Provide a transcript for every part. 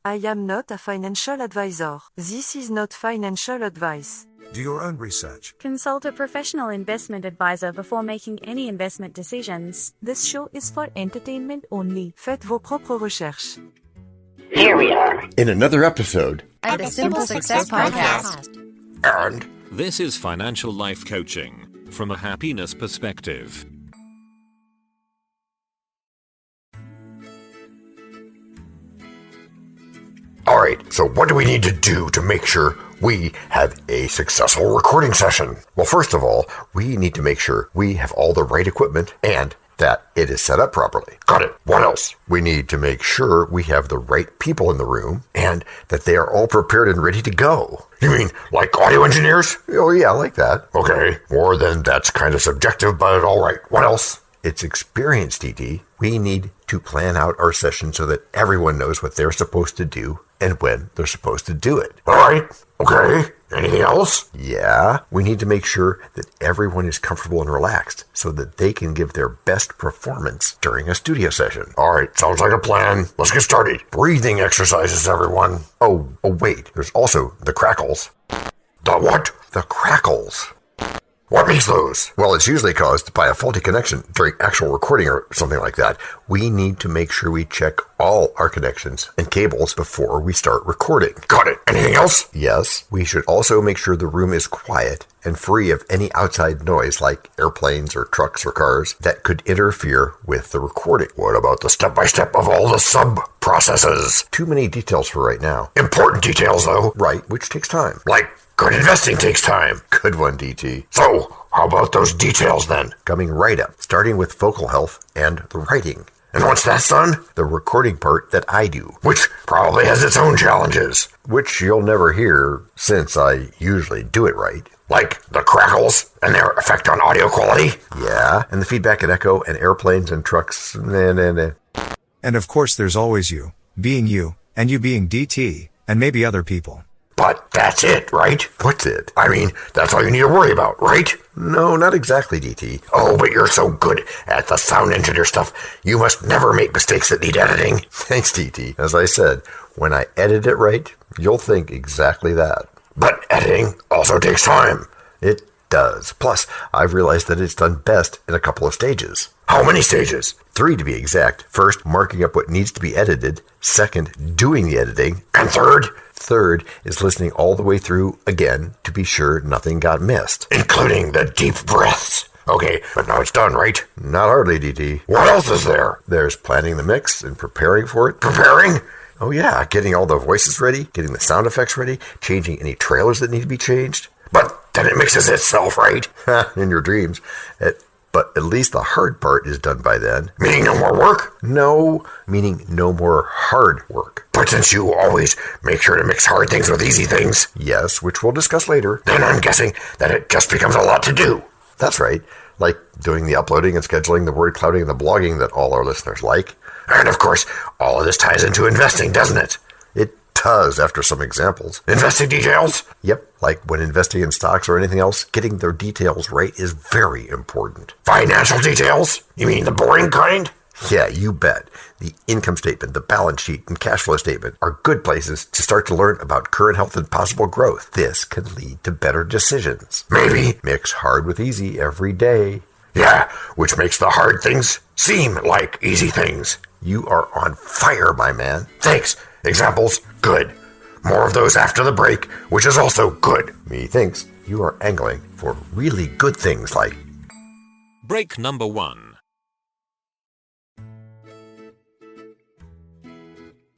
I am not a financial advisor. This is not financial advice. Do your own research. Consult a professional investment advisor before making any investment decisions. This show is for entertainment only. Faites vos propres recherches. Here we are in another episode of the Simple Success Podcast. And this is financial life coaching from a happiness perspective. Alright, so what do we need to do to make sure we have a successful recording session? Well, first of all, we need to make sure we have all the right equipment and that it is set up properly. Got it. What else? We need to make sure we have the right people in the room and that they are all prepared and ready to go. You mean like audio engineers? Oh yeah, like that. Okay. Or then that's kind of subjective, but alright. What else? It's experience, DT. We need to plan out our session so that everyone knows what they're supposed to do and when they're supposed to do it. Alright. Okay. Anything else? Yeah, we need to make sure that everyone is comfortable and relaxed so that they can give their best performance during a studio session. Alright, sounds like a plan. Let's get started. Breathing exercises, everyone. Oh, wait, there's also the crackles. The what? The crackles. What makes those? Well, it's usually caused by a faulty connection during actual recording or something like that. We need to make sure we check all our connections and cables before we start recording. Got it. Anything else? Yes. We should also make sure the room is quiet and free of any outside noise like airplanes or trucks or cars that could interfere with the recording. What about the step-by-step of all the sub-processes? Too many details for right now. Important details, though. Right, which takes time. Like, good investing takes time. Good one, DT. So, how about those details then? Coming right up, starting with vocal health and the writing. And once that's done, the recording part that I do, which probably has its own challenges, which you'll never hear since I usually do it right. Like the crackles and their effect on audio quality. Yeah, and the feedback and echo and airplanes and trucks. And of course there's always you, and you being DT, and maybe other people. But that's it, right? What's it? I mean, that's all you need to worry about, right? No, not exactly, DT. Oh, but you're so good at the sound engineer stuff. You must never make mistakes that need editing. Thanks, DT. As I said, when I edit it right, you'll think exactly that. But editing also takes time. It does. Plus, I've realized that it's done best in a couple of stages. How many stages? 3 to be exact. First, marking up what needs to be edited. Second, doing the editing. And third is listening all the way through again to be sure nothing got missed. Including the deep breaths. Okay, but now it's done, right? Not hardly, DT. What else is there? There's planning the mix and preparing for it. Preparing? Oh yeah, getting all the voices ready, getting the sound effects ready, changing any trailers that need to be changed. But then it mixes itself, right? In your dreams. But at least the hard part is done by then. Meaning no more work? No, meaning no more hard work. But since you always make sure to mix hard things with easy things. Yes, which we'll discuss later. Then I'm guessing that it just becomes a lot to do. That's right. Like doing the uploading and scheduling, the word clouding, and the blogging that all our listeners like. And of course, all of this ties into investing, doesn't it? It does, after some examples. Investing details? Yep, like when investing in stocks or anything else, getting their details right is very important. Financial details? You mean the boring kind? Yeah, you bet. The income statement, the balance sheet, and cash flow statement are good places to start to learn about current health and possible growth. This can lead to better decisions. Maybe mix hard with easy every day. Yeah, which makes the hard things seem like easy things. You are on fire, my man. Thanks. Examples? Good. More of those after the break, which is also good. Methinks you are angling for really good things like... Break number 1.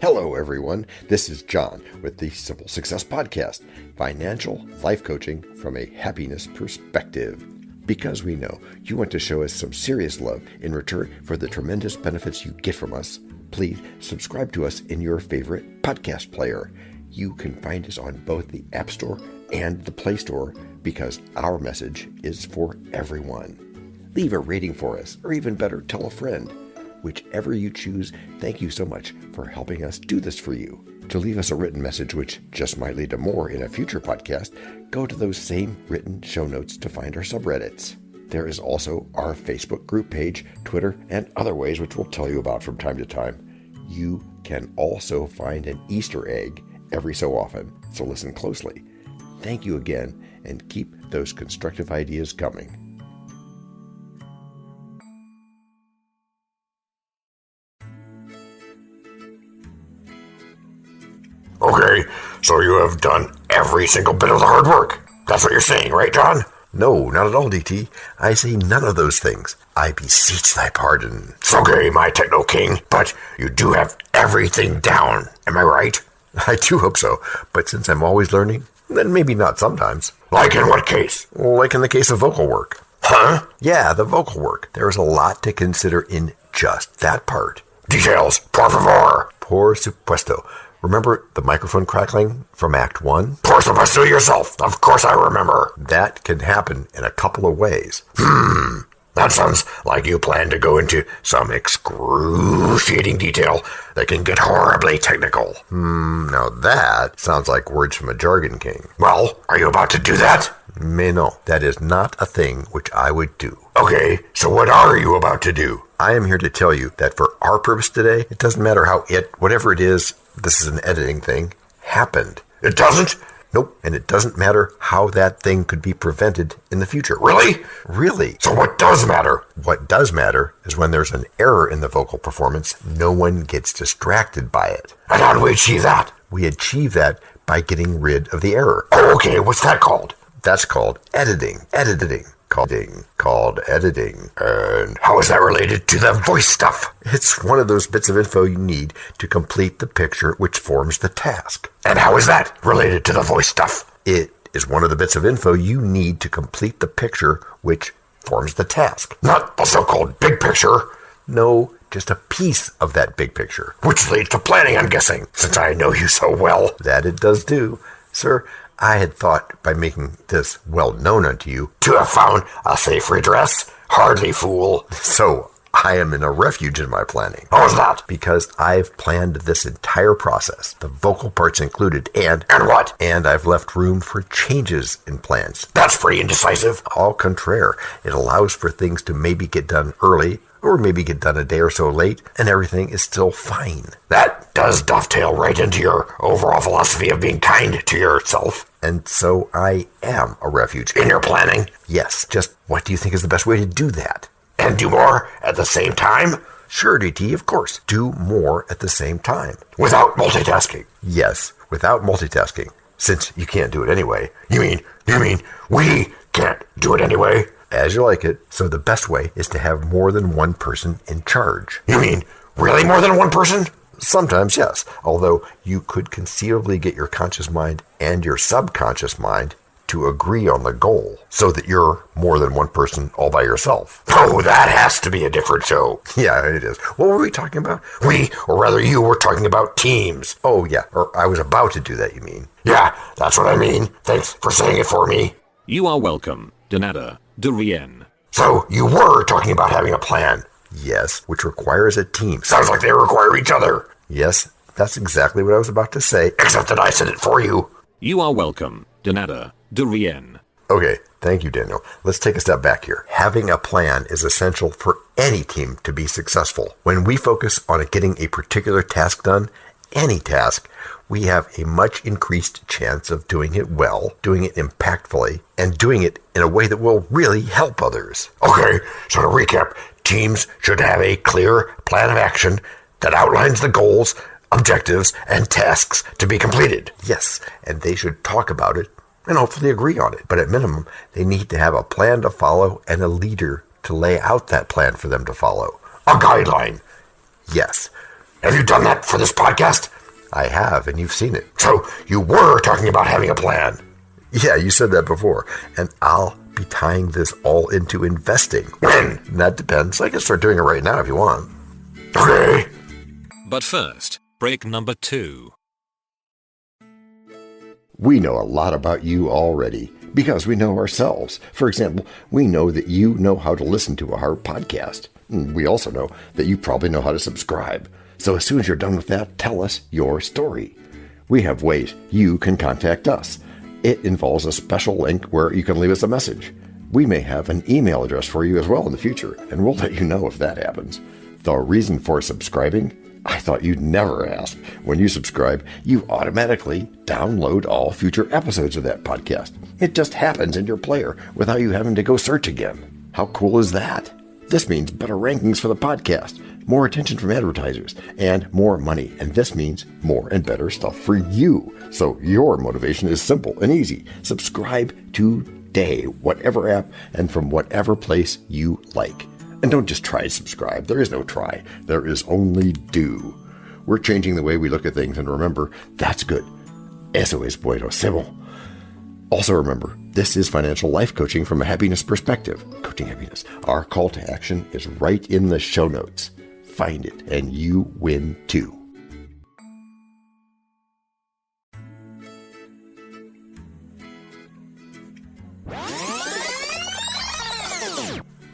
Hello, everyone. This is John with the Simple Success Podcast, financial life coaching from a happiness perspective. Because we know you want to show us some serious love in return for the tremendous benefits you get from us, please subscribe to us in your favorite podcast player. You can find us on both the App Store and the Play Store because our message is for everyone. Leave a rating for us, or even better, tell a friend. Whichever you choose, thank you so much for helping us do this for you. To leave us a written message, which just might lead to more in a future podcast, go to those same written show notes to find our subreddits. There is also our Facebook group page, Twitter, and other ways which we'll tell you about from time to time. You can also find an Easter egg every so often, so listen closely. Thank you again, and keep those constructive ideas coming. Okay, so you have done every single bit of the hard work. That's what you're saying, right, John? No, not at all, DT. I say none of those things. I beseech thy pardon. It's okay, my techno king, but you do have everything down. Am I right? I do hope so, but since I'm always learning, then maybe not sometimes. Like in what case? Like in the case of vocal work. Huh? Yeah, the vocal work. There's a lot to consider in just that part. Details, por favor. Por supuesto. Remember the microphone crackling from Act 1? Por supuesto yourself. Of course I remember. That can happen in a couple of ways. That sounds like you plan to go into some excruciating detail that can get horribly technical. Now that sounds like words from a jargon king. Well, are you about to do that? Mais non, that is not a thing which I would do. Okay, so what are you about to do? I am here to tell you that for our purpose today, it doesn't matter how whatever it is, this is an editing thing, happened. It doesn't? Nope, and it doesn't matter how that thing could be prevented in the future. Really? Really. So what does matter? What does matter is when there's an error in the vocal performance, no one gets distracted by it. And how do we achieve that? We achieve that by getting rid of the error. Oh, okay, what's that called? That's called editing. Called editing. And how is that related to the voice stuff? It's one of those bits of info you need to complete the picture which forms the task. And how is that related to the voice stuff? It is one of the bits of info you need to complete the picture which forms the task. Not the so-called big picture. No, just a piece of that big picture. Which leads to planning, I'm guessing, since I know you so well. That it does do. Sir, I had thought, by making this well known unto you, to have found a safe redress. Hardly fool. So, I am in a refuge in my planning. How's that? Because I've planned this entire process, the vocal parts included, and what? And I've left room for changes in plans. That's pretty indecisive. Au contraire, it allows for things to maybe get done early, or maybe get done a day or so late, and everything is still fine. That does dovetail right into your overall philosophy of being kind to yourself. And so I am a refuge. In your planning? Yes. Just what do you think is the best way to do that? And do more at the same time? Sure, DT, of course. Do more at the same time. Without multitasking? Yes, without multitasking. Since you can't do it anyway. You mean we can't do it anyway? As you like it. So the best way is to have more than one person in charge. You mean really more than one person? Sometimes, yes. Although you could conceivably get your conscious mind and your subconscious mind to agree on the goal so that you're more than one person all by yourself. Oh, that has to be a different show. Yeah, it is. What were we talking about? We, or rather you, were talking about teams. Oh, yeah. Or I was about to do that, you mean? Yeah, that's what I mean. Thanks for saying it for me. You are welcome, Donata, de Rien. So, you were talking about having a plan. Yes, which requires a team. Sounds like they require each other. Yes, that's exactly what I was about to say, except that I said it for you. You are welcome, Donata, de Rien. Okay, thank you, Daniel. Let's take a step back here. Having a plan is essential for any team to be successful. When we focus on getting a particular task done, any task, we have a much increased chance of doing it well, doing it impactfully, and doing it in a way that will really help others. Okay, so to recap, teams should have a clear plan of action that outlines the goals, objectives, and tasks to be completed. Yes, and they should talk about it and hopefully agree on it. But at minimum, they need to have a plan to follow and a leader to lay out that plan for them to follow. A guideline. Yes. Have you done that for this podcast? I have, and you've seen it. So you were talking about having a plan. Yeah, you said that before. And I'll be tying this all into investing. When? That depends. I can start doing it right now if you want. Okay. But first, break number 2. We know a lot about you already because we know ourselves. For example, we know that you know how to listen to our podcast. We also know that you probably know how to subscribe. So as soon as you're done with that, tell us your story. We have ways you can contact us. It involves a special link where you can leave us a message. We may have an email address for you as well in the future, and we'll let you know if that happens. The reason for subscribing I thought you'd never ask. When you subscribe, you automatically download all future episodes of that podcast. It just happens in your player without you having to go search again. How cool is that? This means better rankings for the podcast, more attention from advertisers, and more money. And this means more and better stuff for you. So your motivation is simple and easy. Subscribe today, whatever app and from whatever place you like. And don't just try to subscribe. There is no try. There is only do. We're changing the way we look at things, and remember, that's good. Eso es buenísimo. Also remember, this is financial life coaching from a happiness perspective. Coaching happiness. Our call to action is right in the show notes. Find it, and you win too.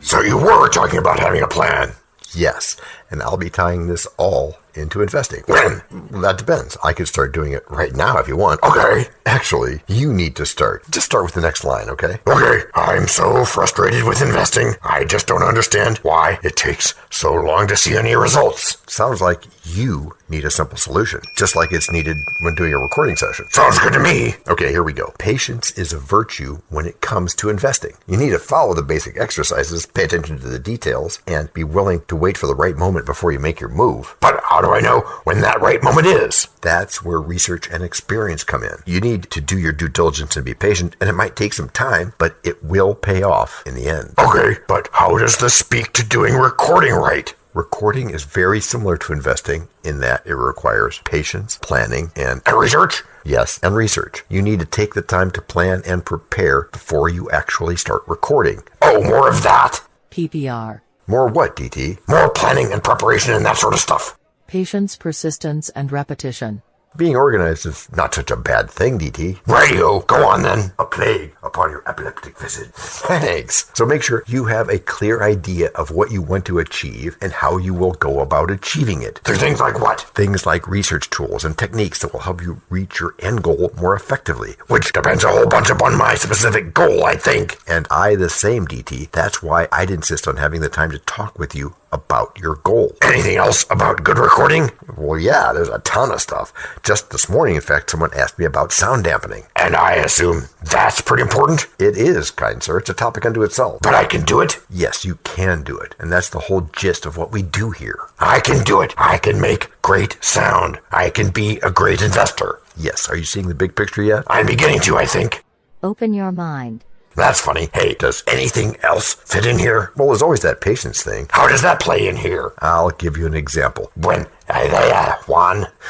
So you were talking about having a plan. Yes, and I'll be tying this all into investing. When? That depends. I could start doing it right now if you want. Okay. Actually, you need to start. Just start with the next line, okay? Okay. I'm so frustrated with investing. I just don't understand why it takes so long to see any results. Sounds like you need a simple solution, just like it's needed when doing a recording session. Sounds good to me. Okay, here we go. Patience is a virtue when it comes to investing. You need to follow the basic exercises, pay attention to the details, and be willing to wait for the right moment before you make your move. But how do I know when that right moment is? That's where research and experience come in. You need to do your due diligence and be patient, and it might take some time, but it will pay off in the end. Okay, but how does this speak to doing recording right? Recording is very similar to investing in that it requires patience, planning, and research. Yes, and research. You need to take the time to plan and prepare before you actually start recording. Oh, more of that. PPR. More what, DT? More planning and preparation and that sort of stuff. Patience, persistence, and repetition. Being organized is not such a bad thing, DT. Radio, go on then. A plague upon your epileptic visit. Thanks. So make sure you have a clear idea of what you want to achieve and how you will go about achieving it. Through things like what? Things like research tools and techniques that will help you reach your end goal more effectively. Which depends a whole bunch upon my specific goal, I think. And I the same, DT. That's why I'd insist on having the time to talk with you about your goal. Anything else about good recording? Well, yeah, there's a ton of stuff. Just this morning, in fact, someone asked me about sound dampening. And I assume that's pretty important? It is, kind sir. It's a topic unto itself. But I can do it? Yes, you can do it. And that's the whole gist of what we do here. I can do it. I can make great sound. I can be a great investor. Yes, are you seeing the big picture yet? I'm beginning to, I think. Open your mind. That's funny. Hey, does anything else fit in here? Well, there's always that patience thing. How does that play in here? I'll give you an example. Juan.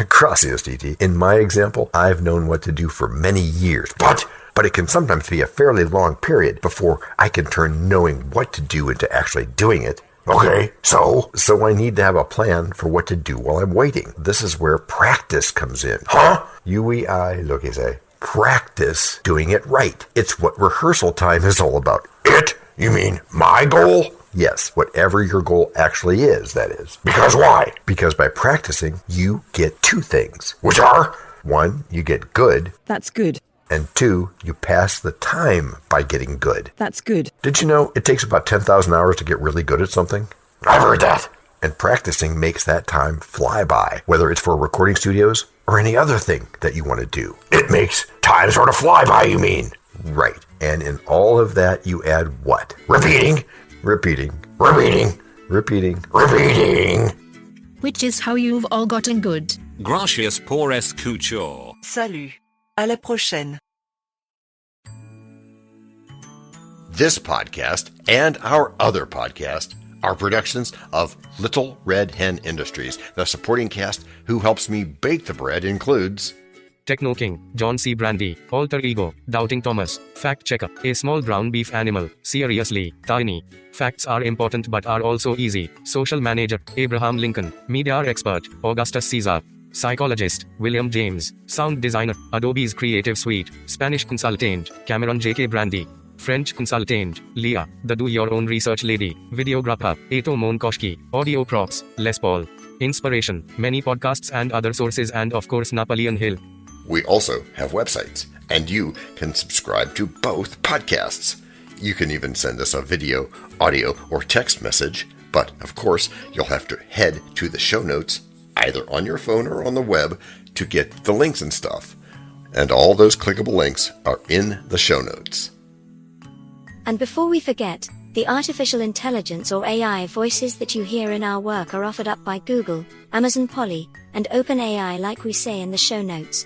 Gracias, DT. In my example, I've known what to do for many years. But it can sometimes be a fairly long period before I can turn knowing what to do into actually doing it. Okay, so I need to have a plan for what to do while I'm waiting. This is where practice comes in. Huh? Lo que sé. Practice doing it right. It's what rehearsal time is all about. It? You mean my goal? Yes, whatever your goal actually is, that is. Because why? Because by practicing, you get two things. Which are? 1, you get good. That's good. And 2, you pass the time by getting good. That's good. Did you know it takes about 10,000 hours to get really good at something? I've heard that. And practicing makes that time fly by, whether it's for recording studios or any other thing that you want to do. It makes time sort of fly by, you mean? Right. And in all of that, you add what? Repeating. Which is how you've all gotten good. Gracias por escuchar. Salut. À la prochaine. This podcast and our other podcast are productions of Little Red Hen Industries. The supporting cast who helps me bake the bread includes Techno King, John C. Brandy, Alter Ego, Doubting Thomas, Fact Checker, A Small Brown Beef Animal, Seriously, Tiny. Facts are important but are also easy. Social Manager, Abraham Lincoln, Media Expert, Augustus Caesar. Psychologist, William James. Sound Designer, Adobe's Creative Suite. Spanish Consultant, Cameron J.K. Brandy. French Consultant, Leah, the Do-Your-Own Research Lady. Videographer, Eto Monkoshki. Audio Props, Les Paul. Inspiration, many podcasts and other sources, and of course Napoleon Hill. We also have websites, and you can subscribe to both podcasts. You can even send us a video, audio, or text message, but of course you'll have to head to the show notes either on your phone or on the web, to get the links and stuff. And all those clickable links are in the show notes. And before we forget, the artificial intelligence or AI voices that you hear in our work are offered up by Google, Amazon Polly, and OpenAI, like we say in the show notes.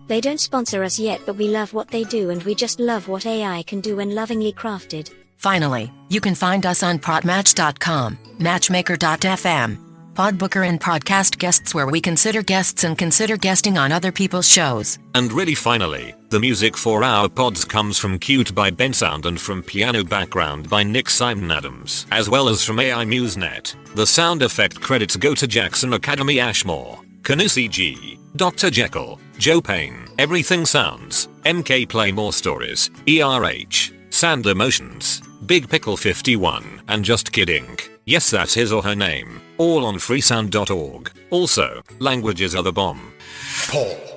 They don't sponsor us yet, but we love what they do, and we just love what AI can do when lovingly crafted. Finally, you can find us on Podmatch.com, Matchmaker.fm, Podbooker and Podcast Guests, where we consider guests and consider guesting on other people's shows. And really finally, the music for our pods comes from Cute by Bensound and from Piano Background by Nick Simon Adams, as well as from AI MuseNet. The sound effect credits go to Jackson Academy Ashmore, Canoe CG, Dr. Jekyll, Joe Payne, Everything Sounds, MK Play More Stories, ERH, Sand Emotions, Big Pickle 51, and Just Kidding. Yes, that's his or her name. All on freesound.org. Also, languages are the bomb. Paul.